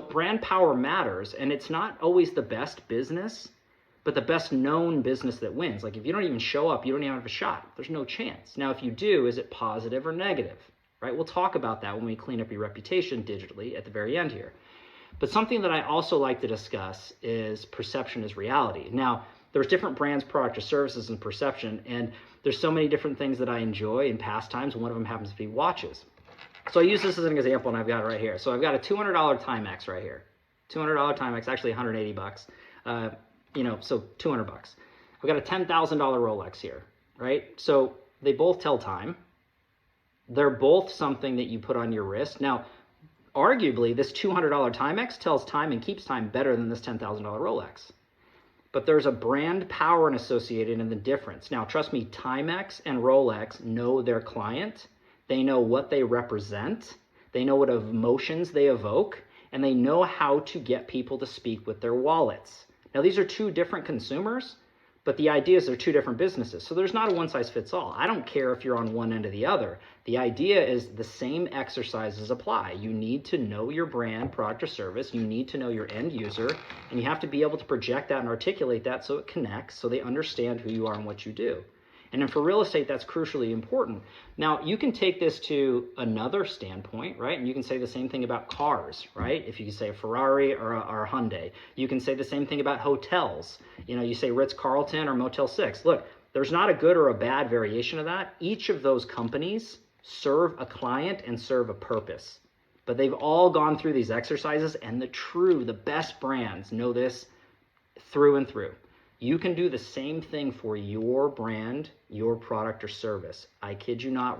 brand power matters, and it's not always the best business, but the best known business that wins. Like if you don't even show up, you don't even have a shot. There's no chance. Now, if you do, is it positive or negative, right? We'll talk about that when we clean up your reputation digitally at the very end here. But something that I also like to discuss is perception is reality. Now, there's different brands, product, or services and perception, and there's so many different things that I enjoy in pastimes. One of them happens to be watches. So I use this as an example, and I've got it right here. So I've got a $200 Timex right here. $200 Timex, actually 180 bucks. So 200 bucks. I've got a $10,000 Rolex here, right? So they both tell time. They're both something that you put on your wrist. Now, arguably, this $200 Timex tells time and keeps time better than this $10,000 Rolex. But there's a brand power and associated in the difference. Now, trust me, Timex and Rolex know their client. They know what they represent. They know what emotions they evoke. And they know how to get people to speak with their wallets. Now, these are two different consumers, but the idea is they're two different businesses. So there's not a one-size-fits-all. I don't care if you're on one end or the other. The idea is the same exercises apply. You need to know your brand, product, or service. You need to know your end user, and you have to be able to project that and articulate that so it connects, so they understand who you are and what you do. And then for real estate, that's crucially important. Now, you can take this to another standpoint, right? And you can say the same thing about cars, right? If you can say a Ferrari or a Hyundai. You can say the same thing about hotels. You say Ritz-Carlton or Motel 6. Look, there's not a good or a bad variation of that. Each of those companies serve a client and serve a purpose. But they've all gone through these exercises, and the best brands know this through and through. You can do the same thing for your brand, your product, or service. I kid you not.